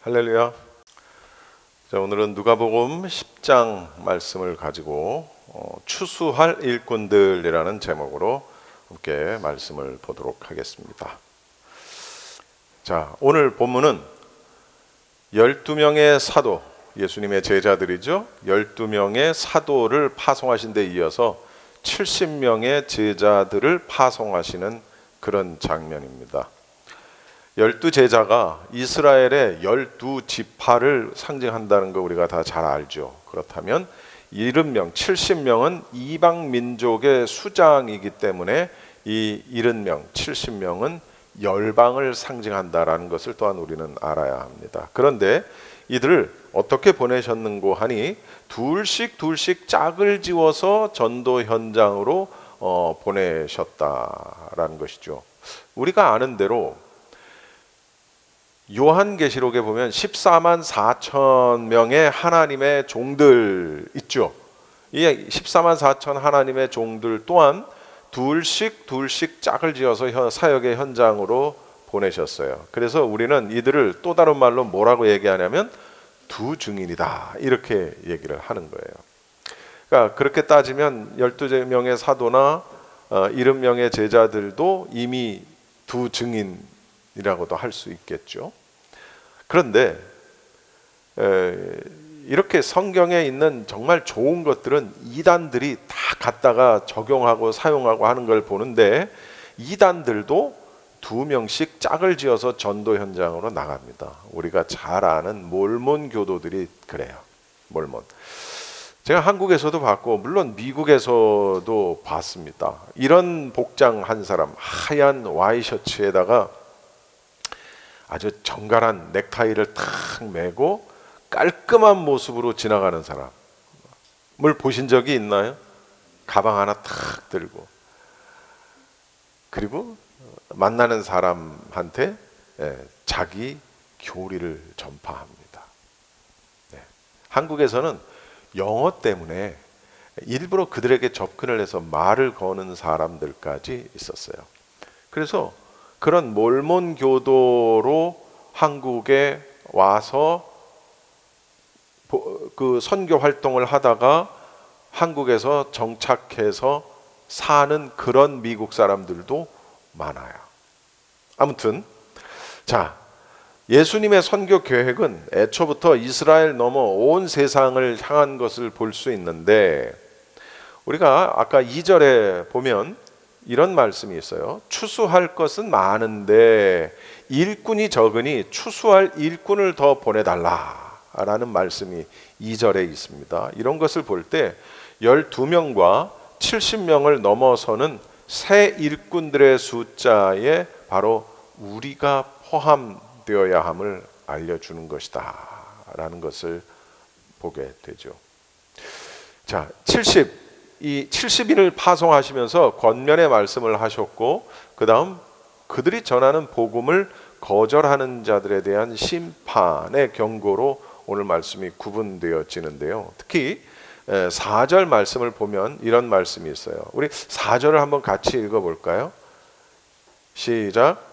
할렐루야. 자, 오늘은 누가복음 10장 말씀을 가지고 추수할 일꾼들이라는 제목으로 함께 말씀을 보도록 하겠습니다. 자, 오늘 본문은 12명의 사도, 예수님의 제자들이죠. 12명의 사도를 파송하신 데 이어서 70명의 제자들을 파송하시는 그런 장면입니다. 12제자가 이스라엘의 12지파를 상징한다는 거 우리가 다 잘 알죠. 그렇다면 70명, 70명은 이방 민족의 수장이기 때문에 이 70명, 70명은 열방을 상징한다라는 것을 또한 우리는 알아야 합니다. 그런데 이들을 어떻게 보내셨는고 하니 둘씩 짝을 지워서 전도 현장으로 보내셨다라는 것이죠. 우리가 아는 대로 요한계시록에 보면 14만 4천 명의 하나님의 종들 있죠. 이 14만 4천 하나님의 종들 또한 둘씩 짝을 지어서 사역의 현장으로 보내셨어요. 그래서 우리는 이들을 또 다른 말로 뭐라고 얘기하냐면 두 증인이다, 이렇게 얘기를 하는 거예요. 그러니까 그렇게 따지면 12명의 사도나 70명의 제자들도 이미 두 증인이라고도 할 수 있겠죠. 그런데 이렇게 성경에 있는 정말 좋은 것들은 이단들이 다 갖다가 적용하고 사용하고 하는 걸 보는데, 이단들도 2명씩 짝을 지어서 전도 현장으로 나갑니다. 우리가 잘 아는 몰몬 교도들이 그래요. 몰몬. 제가 한국에서도 봤고 물론 미국에서도 봤습니다. 이런 복장 한 사람, 하얀 와이셔츠에다가 아주 정갈한 넥타이를 탁 매고 깔끔한 모습으로 지나가는 사람을 보신 적이 있나요? 가방 하나 탁 들고, 그리고 만나는 사람한테 자기 교리를 전파합니다. 한국에서는 영어 때문에 일부러 그들에게 접근을 해서 말을 거는 사람들까지 있었어요. 그래서 그런 몰몬 교도로 한국에 와서 그 선교 활동을 하다가 한국에서 정착해서 사는 그런 미국 사람들도 많아요. 아무튼 자, 예수님의 선교 계획은 애초부터 이스라엘 넘어 온 세상을 향한 것을 볼 수 있는데, 우리가 아까 2절에 보면 이런 말씀이 있어요. 추수할 것은 많은데 일꾼이 적으니 추수할 일꾼을 더 보내달라라는 말씀이 2절에 있습니다. 이런 것을 볼 때 12명과 70명을 넘어서는 새 일꾼들의 숫자에 바로 우리가 포함되어야 함을 알려주는 것이다 라는 것을 보게 되죠. 자, 이 70인을 파송하시면서 권면의 말씀을 하셨고, 그 다음 그들이 전하는 복음을 거절하는 자들에 대한 심판의 경고로 오늘 말씀이 구분되어지는데요. 특히 4절 말씀을 보면 이런 말씀이 있어요. 우리 4절을 한번 같이 읽어볼까요? 시작.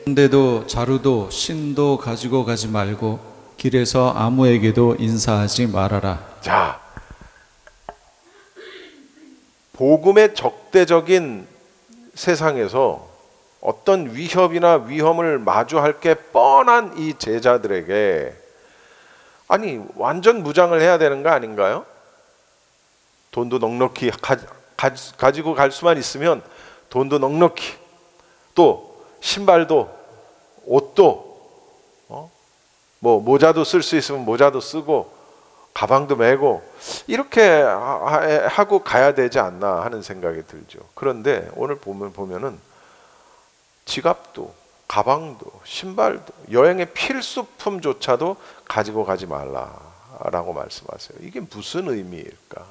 그런데도 자루도 신도 가지고 가지 말고 길에서 아무에게도 인사하지 말아라. 자, 복음의 적대적인 세상에서 어떤 위협이나 위험을 마주할 게 뻔한 이 제자들에게, 아니 완전 무장을 해야 되는 거 아닌가요? 돈도 넉넉히 가지고 갈 수만 있으면 돈도 넉넉히, 또 신발도 옷도 뭐 모자도 쓸 수 있으면 모자도 쓰고 가방도 메고 이렇게 하고 가야 되지 않나 하는 생각이 들죠. 그런데 오늘 보면은 지갑도 가방도 신발도 여행의 필수품조차도 가지고 가지 말라라고 말씀하세요. 이게 무슨 의미일까?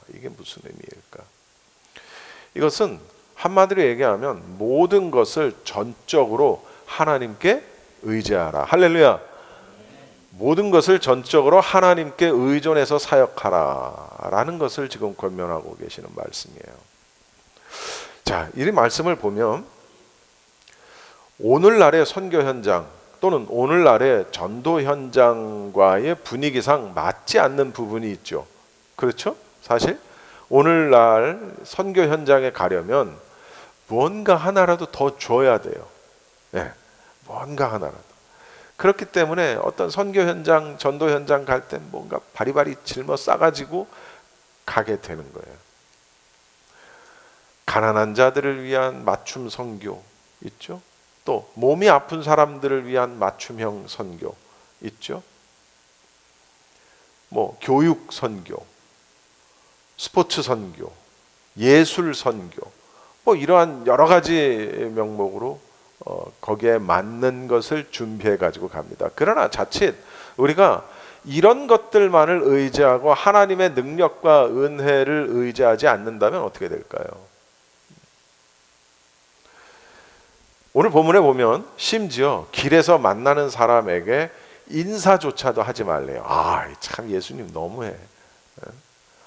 이것은 한마디로 얘기하면 모든 것을 전적으로 하나님께 의지하라. 할렐루야. 모든 것을 전적으로 하나님께 의존해서 사역하라 라는 것을 지금 권면하고 계시는 말씀이에요. 자, 이 말씀을 보면 오늘날의 선교 현장, 또는 오늘날의 전도 현장과의 분위기상 맞지 않는 부분이 있죠. 그렇죠? 사실 오늘날 선교 현장에 가려면 뭔가 하나라도 더 줘야 돼요. 네, 뭔가 하나라도. 그렇기 때문에 어떤 선교 현장, 전도 현장 갈 때 뭔가 바리바리 짊어 싸가지고 가게 되는 거예요. 가난한 자들을 위한 맞춤 선교 있죠. 또 몸이 아픈 사람들을 위한 맞춤형 선교 있죠. 뭐 교육 선교, 스포츠 선교, 예술 선교, 뭐 이러한 여러 가지 명목으로 거기에 맞는 것을 준비해 가지고 갑니다. 그러나 자칫 우리가 이런 것들만을 의지하고 하나님의 능력과 은혜를 의지하지 않는다면 어떻게 될까요? 오늘 본문에 보면 심지어 길에서 만나는 사람에게 인사조차도 하지 말래요. 참 예수님 너무해.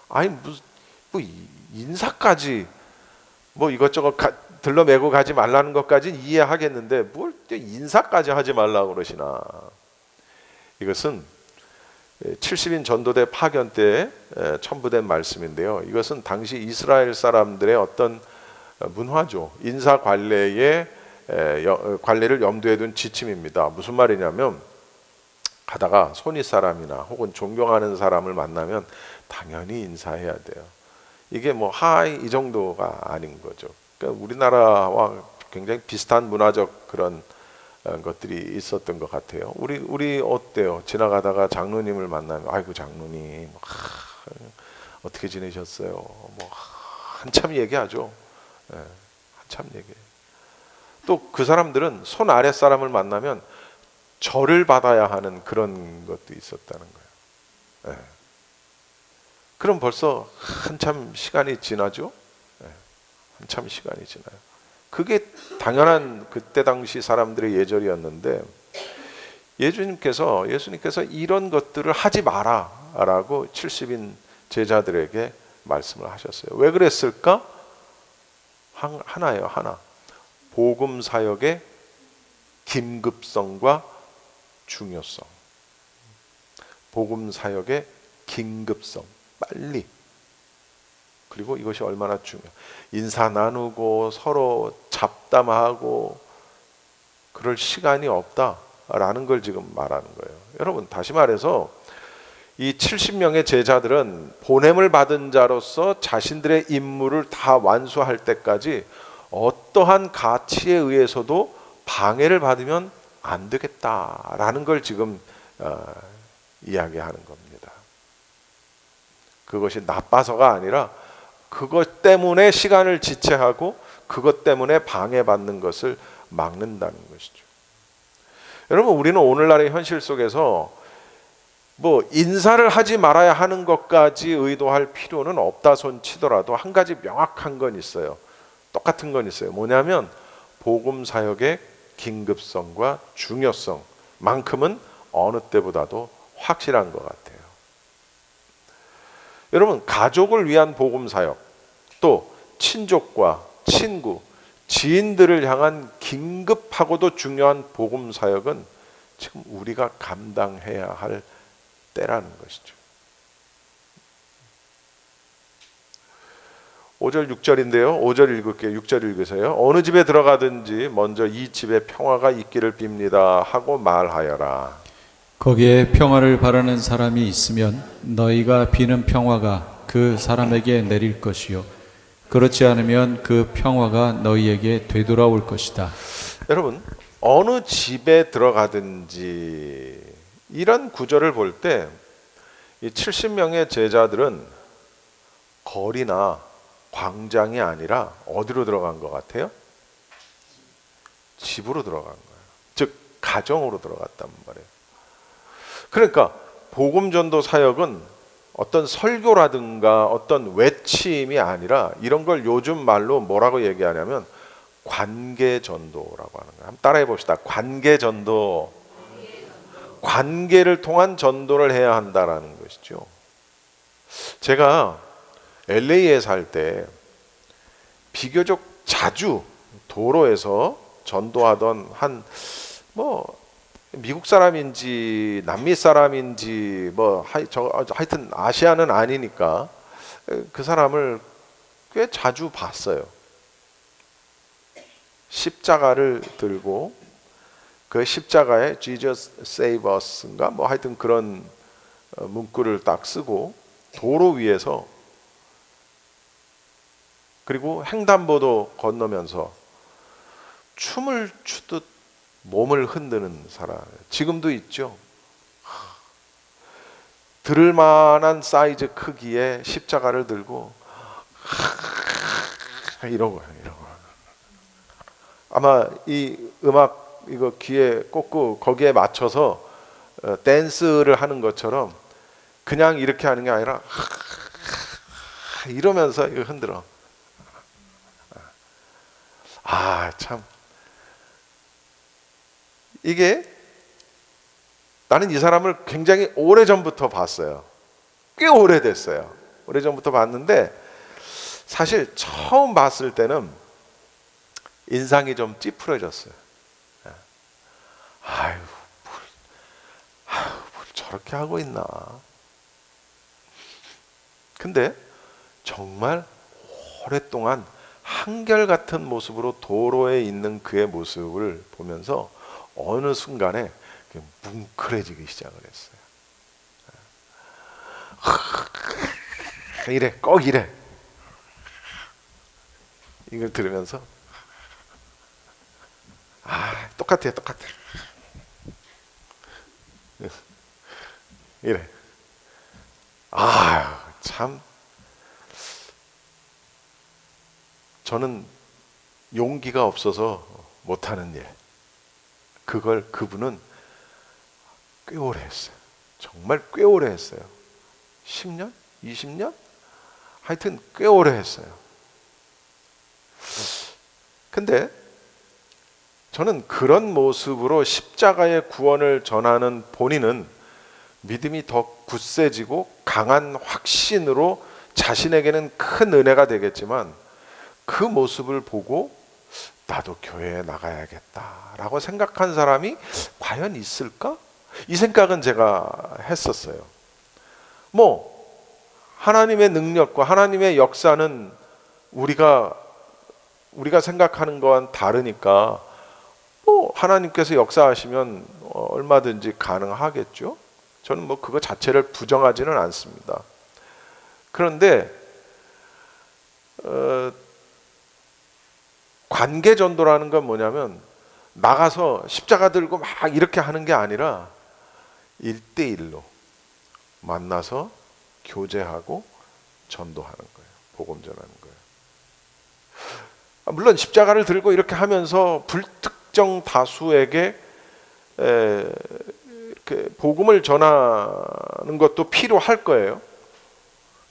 아니 뭐 인사까지 뭐 이것저것 들러매고 가지 말라는 것까지는 이해하겠는데 뭘 인사까지 하지 말라고 그러시나. 이것은 70인 전도대 파견 때 첨부된 말씀인데요. 이것은 당시 이스라엘 사람들의 어떤 문화죠. 인사 관례의 관례를 염두에 둔 지침입니다. 무슨 말이냐면 가다가 손윗 사람이나 혹은 존경하는 사람을 만나면 당연히 인사해야 돼요. 이게 뭐 하이 이 정도가 아닌 거죠. 그러니까 우리나라와 굉장히 비슷한 문화적 그런 것들이 있었던 것 같아요. 우리 어때요? 지나가다가 장로님을 만나면 아이고 장로님 어떻게 지내셨어요? 뭐 한참 얘기하죠. 한참 얘기해. 또 그 사람들은 손 아랫 사람을 만나면 절을 받아야 하는 그런 것도 있었다는 거예요. 그럼 벌써 한참 시간이 지나죠. 한참 시간이 지나요. 그게 당연한 그때 당시 사람들의 예절이었는데 예수님께서 이런 것들을 하지 마라라고 70인 제자들에게 말씀을 하셨어요. 왜 그랬을까? 하나예요, 하나. 복음 사역의 긴급성과 중요성. 복음 사역의 긴급성, 빨리. 그리고 이것이 얼마나 중요해요. 인사 나누고 서로 잡담하고 그럴 시간이 없다라는 걸 지금 말하는 거예요. 여러분 다시 말해서 이 70명의 제자들은 보냄을 받은 자로서 자신들의 임무를 다 완수할 때까지 어떠한 가치에 의해서도 방해를 받으면 안 되겠다라는 걸 지금 이야기하는 겁니다. 그것이 나빠서가 아니라 그것 때문에 시간을 지체하고 그것 때문에 방해받는 것을 막는다는 것이죠. 여러분 우리는 오늘날의 현실 속에서 뭐 인사를 하지 말아야 하는 것까지 의도할 필요는 없다 손 치더라도 한 가지 명확한 건 있어요. 똑같은 건 있어요. 뭐냐면 복음 사역의 긴급성과 중요성만큼은 어느 때보다도 확실한 것 같아요. 여러분 가족을 위한 복음 사역, 또 친족과 친구, 지인들을 향한 긴급하고도 중요한 복음 사역은 지금 우리가 감당해야 할 때라는 것이죠. 5절 6절인데요. 5절 읽을게요. 6절 읽으세요. 어느 집에 들어가든지 먼저 이 집에 평화가 있기를 빕니다 하고 말하여라. 거기에 평화를 바라는 사람이 있으면 너희가 비는 평화가 그 사람에게 내릴 것이요 그렇지 않으면 그 평화가 너희에게 되돌아올 것이다. 여러분 어느 집에 들어가든지 이런 구절을 볼 때 이 70명의 제자들은 거리나 광장이 아니라 어디로 들어간 것 같아요? 집으로 들어간 거예요. 즉 가정으로 들어갔단 말이에요. 그러니까 복음 전도 사역은 어떤 설교라든가 어떤 외침이 아니라 이런 걸 요즘 말로 뭐라고 얘기하냐면 관계 전도라고 하는 거예요. 한번 따라해 봅시다. 관계 전도. 관계를 통한 전도를 해야 한다라는 것이죠. 제가 LA에 살 때 비교적 자주 도로에서 전도하던 한 미국 사람인지 남미 사람인지 뭐 하여튼 아시아는 아니니까 그 사람을 꽤 자주 봤어요. 십자가를 들고 그 십자가에 Jesus Save Us인가 뭐 하여튼 그런 문구를 딱 쓰고 도로 위에서, 그리고 횡단보도 건너면서 춤을 추듯 몸을 흔드는 사람 지금도 있죠. 들을 만한 사이즈 크기의 십자가를 들고 이러고 아마 이 음악 이거 귀에 꽂고 거기에 맞춰서 댄스를 하는 것처럼 그냥 이렇게 하는 게 아니라 이러면서 이거 흔들어. 참 이게 나는 이 사람을 굉장히 오래전부터 봤어요. 꽤 오래됐어요. 오래전부터 봤는데 사실 처음 봤을 때는 인상이 좀 찌푸려졌어요. 뭘 저렇게 하고 있나. 근데 정말 오랫동안 한결같은 모습으로 도로에 있는 그의 모습을 보면서 어느 순간에 뭉클해지기 시작을 했어요. 이래, 꼭 이래. 이걸 들으면서 똑같아. 이래. 참 저는 용기가 없어서 못하는 일, 그걸 그분은 꽤 오래 했어요. 정말 꽤 오래 했어요. 10년? 20년? 하여튼 꽤 오래 했어요. 근데 저는 그런 모습으로 십자가의 구원을 전하는 본인은 믿음이 더 굳세지고 강한 확신으로 자신에게는 큰 은혜가 되겠지만 그 모습을 보고 나도 교회에 나가야겠다라고 생각한 사람이 과연 있을까? 이 생각은 제가 했었어요. 하나님의 능력과 하나님의 역사는 우리가 생각하는 거와는 다르니까 하나님께서 역사하시면 얼마든지 가능하겠죠. 저는 그거 자체를 부정하지는 않습니다. 그런데 관계 전도라는 건 뭐냐면 나가서 십자가 들고 막 이렇게 하는 게 아니라 1대1로 만나서 교제하고 전도하는 거예요. 복음 전하는 거예요. 물론 십자가를 들고 이렇게 하면서 불특정 다수에게 이렇게 복음을 전하는 것도 필요할 거예요.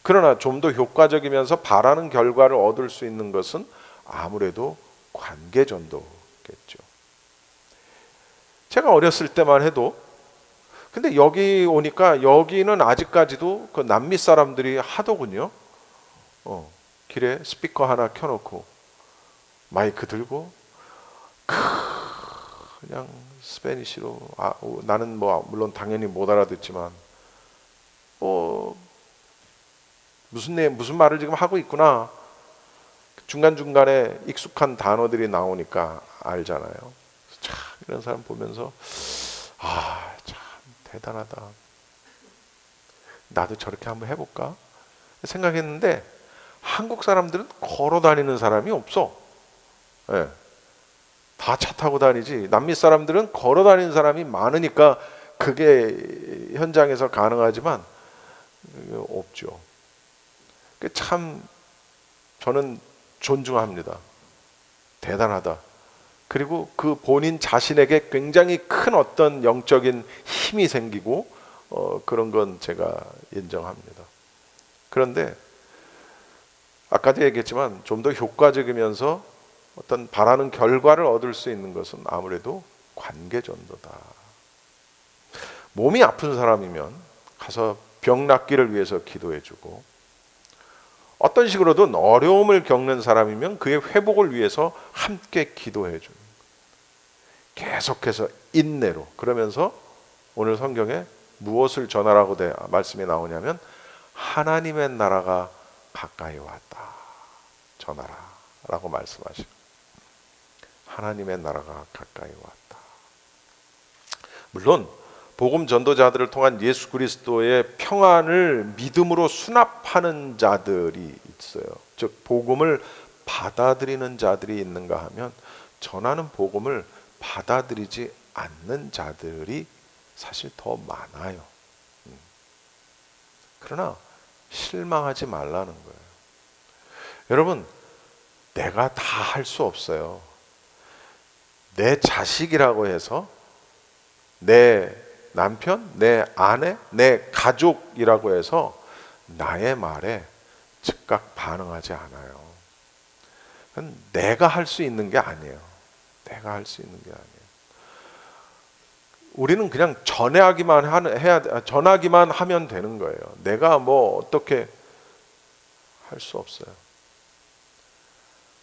그러나 좀 더 효과적이면서 바라는 결과를 얻을 수 있는 것은 아무래도 관계 전도겠죠. 제가 어렸을 때만 해도, 근데 여기 오니까 여기는 아직까지도 그 남미 사람들이 하더군요. 길에 스피커 하나 켜놓고 마이크 들고 그냥 스페니쉬로 나는 물론 당연히 못 알아듣지만 무슨 말을 지금 하고 있구나. 중간중간에 익숙한 단어들이 나오니까 알잖아요. 참 이런 사람 보면서 참 대단하다. 나도 저렇게 한번 해볼까 생각했는데 한국 사람들은 걸어 다니는 사람이 없어. 네. 다 차 타고 다니지. 남미 사람들은 걸어 다니는 사람이 많으니까 그게 현장에서 가능하지만 없죠. 참 저는 존중합니다. 대단하다. 그리고 그 본인 자신에게 굉장히 큰 어떤 영적인 힘이 생기고 그런 건 제가 인정합니다. 그런데 아까도 얘기했지만 좀 더 효과적이면서 어떤 바라는 결과를 얻을 수 있는 것은 아무래도 관계 전도다. 몸이 아픈 사람이면 가서 병 낫기를 위해서 기도해주고, 어떤 식으로든 어려움을 겪는 사람이면 그의 회복을 위해서 함께 기도해주는, 계속해서 인내로. 그러면서 오늘 성경에 무엇을 전하라고 말씀이 나오냐면 하나님의 나라가 가까이 왔다. 전하라 라고 말씀하시고, 하나님의 나라가 가까이 왔다. 물론 복음 전도자들을 통한 예수 그리스도의 평안을 믿음으로 수납하는 자들이 있어요. 즉 복음을 받아들이는 자들이 있는가 하면, 전하는 복음을 받아들이지 않는 자들이 사실 더 많아요. 그러나 실망하지 말라는 거예요. 여러분, 내가 다 할 수 없어요. 내 자식이라고 해서, 내 남편, 내 아내, 내 가족이라고 해서 나의 말에 즉각 반응하지 않아요. 그건 내가 할 수 있는 게 아니에요. 내가 할 수 있는 게 아니에요. 우리는 그냥 전하기만 하면 되는 거예요. 내가 뭐 어떻게 할 수 없어요.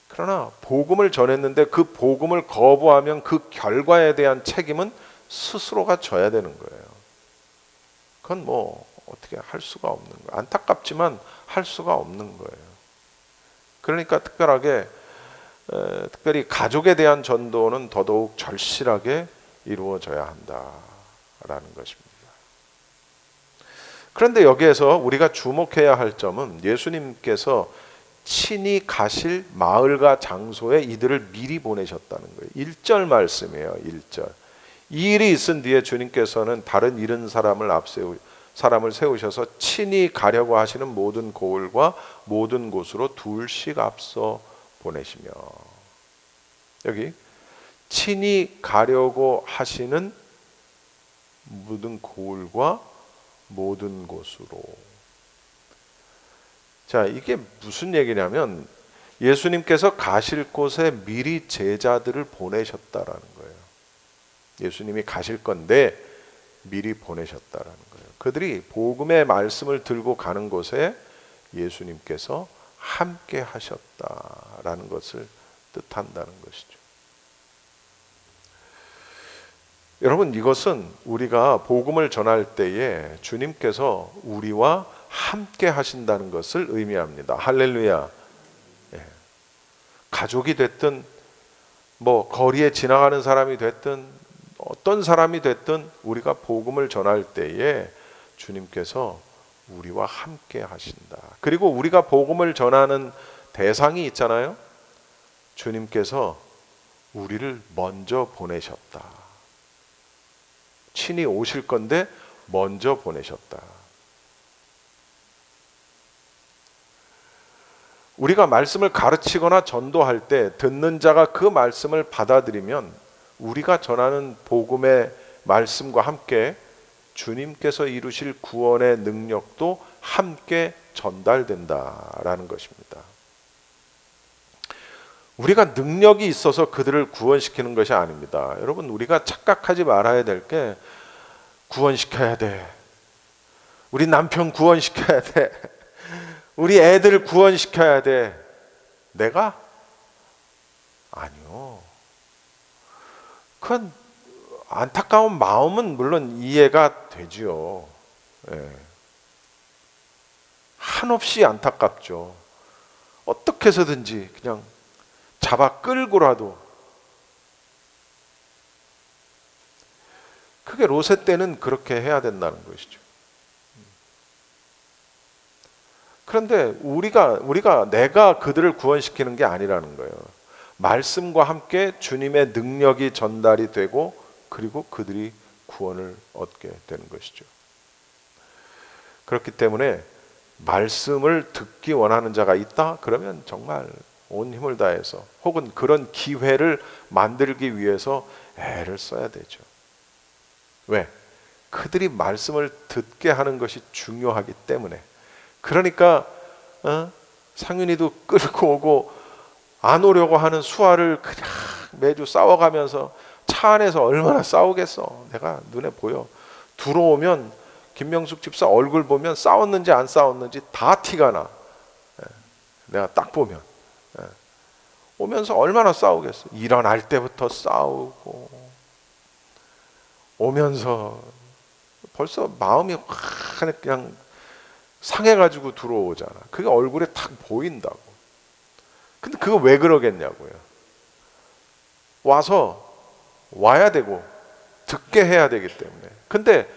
그러나 복음을 전했는데 그 복음을 거부하면 그 결과에 대한 책임은 스스로가 져야 되는 거예요. 그건 뭐 어떻게 할 수가 없는 거예요. 안타깝지만 할 수가 없는 거예요. 그러니까 특별히 가족에 대한 전도는 더더욱 절실하게 이루어져야 한다라는 것입니다. 그런데 여기에서 우리가 주목해야 할 점은 예수님께서 친히 가실 마을과 장소에 이들을 미리 보내셨다는 거예요. 1절 말씀이에요. 1절. 이 일이 있은 뒤에 주님께서는 다른 일흔 사람을 세우셔서 친히 가려고 하시는 모든 고을과 모든 곳으로 둘씩 앞서 보내시며, 여기 친히 가려고 하시는 모든 고을과 모든 곳으로. 자, 이게 무슨 얘기냐면 예수님께서 가실 곳에 미리 제자들을 보내셨다라는 거예요. 예수님이 가실 건데 미리 보내셨다라는 거예요. 그들이 복음의 말씀을 들고 가는 곳에 예수님께서 함께 하셨다라는 것을 뜻한다는 것이죠. 여러분, 이것은 우리가 복음을 전할 때에 주님께서 우리와 함께 하신다는 것을 의미합니다. 할렐루야. 예. 가족이 됐든 뭐 거리에 지나가는 사람이 됐든 어떤 사람이 됐든 우리가 복음을 전할 때에 주님께서 우리와 함께 하신다. 그리고 우리가 복음을 전하는 대상이 있잖아요. 주님께서 우리를 먼저 보내셨다. 친히 오실 건데 먼저 보내셨다. 우리가 말씀을 가르치거나 전도할 때 듣는 자가 그 말씀을 받아들이면 우리가 전하는 복음의 말씀과 함께 주님께서 이루실 구원의 능력도 함께 전달된다라는 것입니다. 우리가 능력이 있어서 그들을 구원시키는 것이 아닙니다. 여러분, 우리가 착각하지 말아야 될 게 구원시켜야 돼. 우리 남편 구원시켜야 돼. 우리 애들 구원시켜야 돼. 내가? 아니요. 그건 안타까운 마음은 물론 이해가 되지요. 예. 한없이 안타깝죠. 어떻게 해서든지 그냥 잡아 끌고라도. 그게 롯의 때는 그렇게 해야 된다는 것이죠. 그런데 내가 그들을 구원시키는 게 아니라는 거예요. 말씀과 함께 주님의 능력이 전달이 되고 그리고 그들이 구원을 얻게 되는 것이죠. 그렇기 때문에 말씀을 듣기 원하는 자가 있다? 그러면 정말 온 힘을 다해서 혹은 그런 기회를 만들기 위해서 애를 써야 되죠. 왜? 그들이 말씀을 듣게 하는 것이 중요하기 때문에. 그러니까 상윤이도 끌고 오고 안 오려고 하는 수아를 그냥 매주 싸워가면서 차 안에서 얼마나 싸우겠어. 내가 눈에 보여. 들어오면 김명숙 집사 얼굴 보면 싸웠는지 안 싸웠는지 다 티가 나. 내가 딱 보면 오면서 얼마나 싸우겠어. 일어날 때부터 싸우고 오면서 벌써 마음이 확 그냥 상해가지고 들어오잖아. 그게 얼굴에 탁 보인다고. 근데 그거 왜 그러겠냐고요. 와야 되고 듣게 해야 되기 때문에. 근데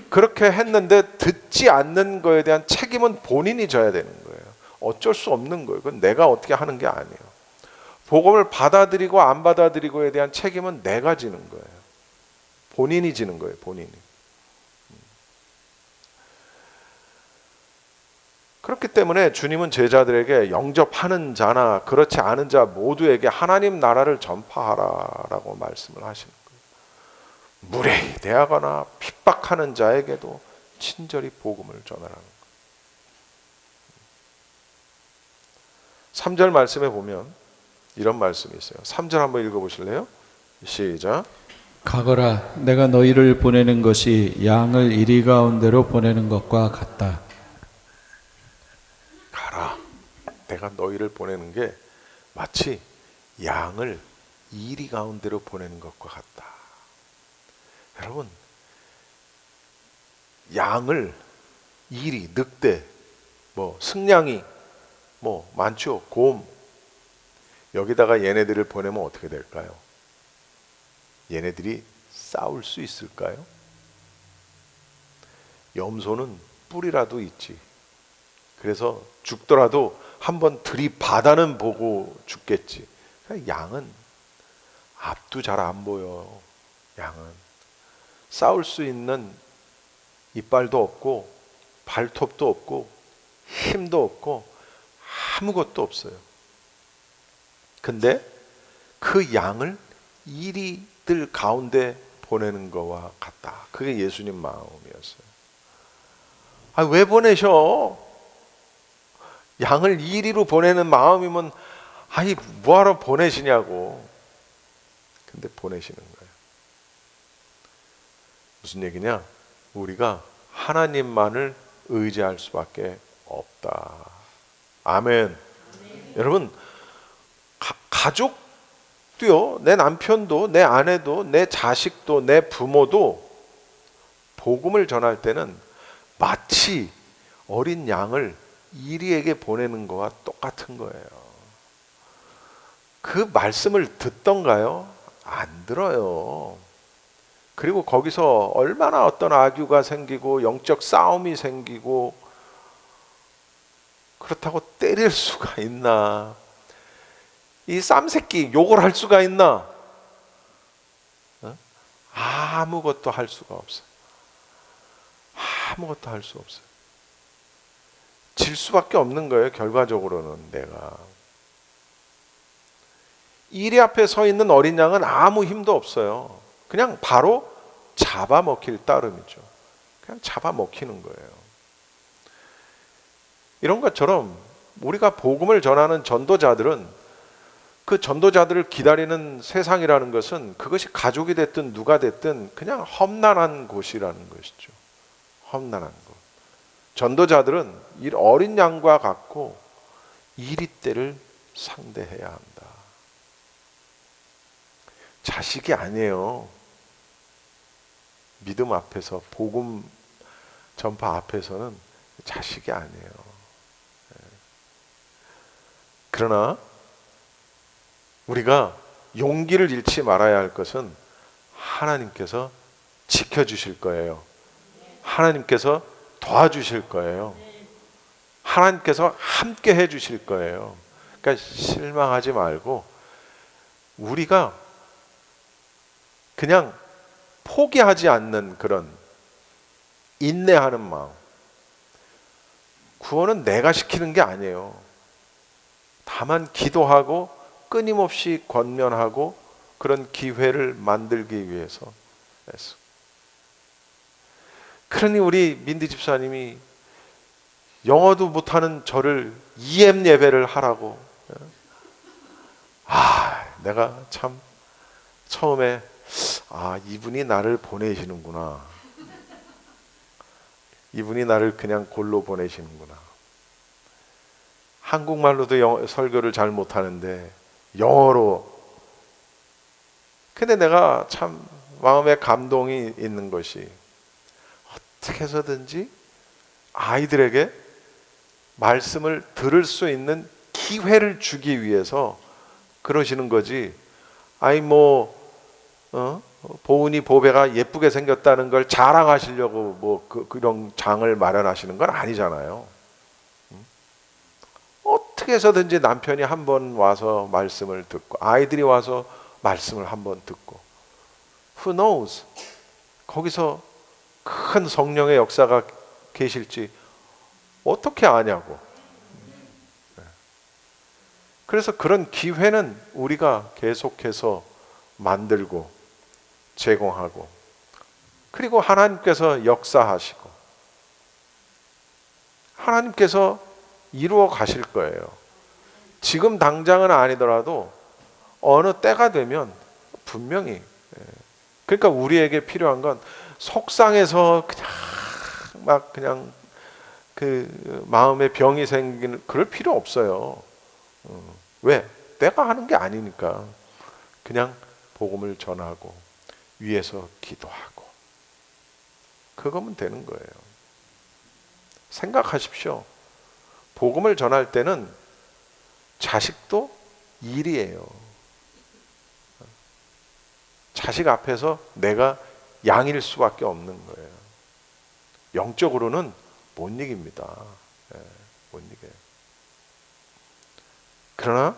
그렇게 했는데 듣지 않는 거에 대한 책임은 본인이 져야 되는 거예요. 어쩔 수 없는 거예요. 그건 내가 어떻게 하는 게 아니에요. 복음을 받아들이고 안 받아들이고에 대한 책임은 내가 지는 거예요. 본인이 지는 거예요. 본인이. 그렇기 때문에 주님은 제자들에게 영접하는 자나 그렇지 않은 자 모두에게 하나님 나라를 전파하라라고 말씀을 하시는 거예요. 무례대하거나 핍박하는 자에게도 친절히 복음을 전하라는 거예요. 3절 말씀에 보면 이런 말씀이 있어요. 3절 한번 읽어보실래요? 시작. 가거라, 내가 너희를 보내는 것이 양을 이리 가운데로 보내는 것과 같다. 가라. 내가 너희를 보내는 게 마치 양을 이리 가운데로 보내는 것과 같다. 여러분, 양을 이리, 늑대, 승냥이, 많죠. 곰. 여기다가 얘네들을 보내면 어떻게 될까요? 얘네들이 싸울 수 있을까요? 염소는 뿔이라도 있지. 그래서 죽더라도 한번 들이받아는 보고 죽겠지. 양은 앞도 잘 안 보여. 양은 싸울 수 있는 이빨도 없고 발톱도 없고 힘도 없고 아무것도 없어요. 근데 그 양을 이리들 가운데 보내는 거와 같다. 그게 예수님 마음이었어요. 왜 보내셔? 양을 이리로 보내는 마음이면 뭐하러 보내시냐고. 근데 보내시는 거예요. 무슨 얘기냐? 우리가 하나님만을 의지할 수밖에 없다. 아멘. 여러분, 가족도요, 내 남편도, 내 아내도, 내 자식도, 내 부모도 복음을 전할 때는 마치 어린 양을 이리에게 보내는 거와 똑같은 거예요. 그 말씀을 듣던가요? 안 들어요. 그리고 거기서 얼마나 어떤 악유가 생기고 영적 싸움이 생기고, 그렇다고 때릴 수가 있나? 이 쌈새끼 욕을 할 수가 있나? 아무것도 할 수가 없어요. 아무것도 할 수 없어요. 질 수밖에 없는 거예요. 결과적으로는 내가. 이리 앞에 서 있는 어린 양은 아무 힘도 없어요. 그냥 바로 잡아먹힐 따름이죠. 그냥 잡아먹히는 거예요. 이런 것처럼 우리가 복음을 전하는 전도자들은, 그 전도자들을 기다리는 세상이라는 것은 그것이 가족이 됐든 누가 됐든 그냥 험난한 곳이라는 것이죠. 험난한 곳. 전도자들은 이 어린 양과 같고 이리 때를 상대해야 한다. 자식이 아니에요. 믿음 앞에서, 복음 전파 앞에서는 자식이 아니에요. 그러나 우리가 용기를 잃지 말아야 할 것은 하나님께서 지켜주실 거예요. 하나님께서 도와주실 거예요. 하나님께서 함께 해주실 거예요. 그러니까 실망하지 말고 우리가 그냥 포기하지 않는 그런 인내하는 마음. 구원은 내가 시키는 게 아니에요. 다만 기도하고 끊임없이 권면하고 그런 기회를 만들기 위해서. 그러니 우리 민디 집사님이 영어도 못하는 저를 EM 예배를 하라고. 내가 참 처음에 이분이 나를 보내시는구나. 이분이 나를 그냥 골로 보내시는구나. 한국말로도 설교를 잘 못하는데 영어로. 근데 내가 참 마음에 감동이 있는 것이 어떻게 해서든지 아이들에게 말씀을 들을 수 있는 기회를 주기 위해서 그러시는 거지. 아이 보은이 보배가 예쁘게 생겼다는 걸 자랑하시려고 그런 장을 마련하시는 건 아니잖아요. 어떻게 해서든지 남편이 한번 와서 말씀을 듣고 아이들이 와서 말씀을 한번 듣고 Who knows? 거기서 큰 성령의 역사가 계실지 어떻게 아냐고. 그래서 그런 기회는 우리가 계속해서 만들고 제공하고 그리고 하나님께서 역사하시고 하나님께서 이루어 가실 거예요. 지금 당장은 아니더라도 어느 때가 되면 분명히. 그러니까 우리에게 필요한 건 속상해서 그냥 그 마음에 병이 생기는 그럴 필요 없어요. 왜? 내가 하는 게 아니니까. 그냥 복음을 전하고 위에서 기도하고 그거면 되는 거예요. 생각하십시오. 복음을 전할 때는 자식도 일이에요. 자식 앞에서 내가 양일 수밖에 없는 거예요. 영적으로는 못 이깁니다. 못 이겨요. 그러나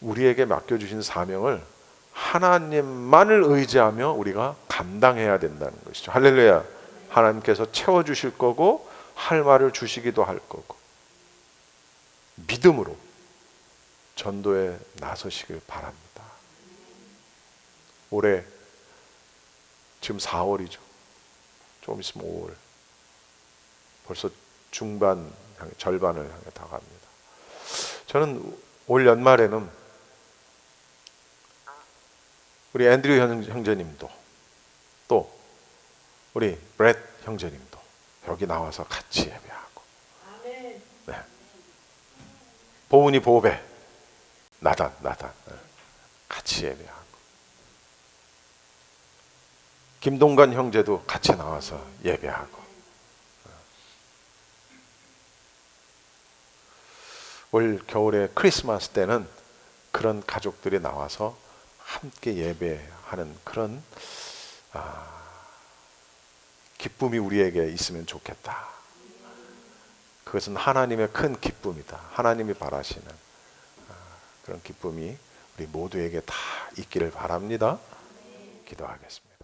우리에게 맡겨주신 사명을 하나님만을 의지하며 우리가 감당해야 된다는 것이죠. 할렐루야. 하나님께서 채워주실 거고 할 말을 주시기도 할 거고 믿음으로 전도에 나서시길 바랍니다. 올해 지금 4월이죠. 조금 있으면 5월. 벌써 중반, 절반을 향해 다 갑니다. 저는 올 연말에는 우리 앤드류 형제님도 또 우리 브렛 형제님도 여기 나와서 같이 예배하고 네. 보은이 보배 나단 같이 예배하고 김동관 형제도 같이 나와서 예배하고 올 겨울에 크리스마스 때는 그런 가족들이 나와서 함께 예배하는 그런 기쁨이 우리에게 있으면 좋겠다. 그것은 하나님의 큰 기쁨이다. 하나님이 바라시는 그런 기쁨이 우리 모두에게 다 있기를 바랍니다. 기도하겠습니다.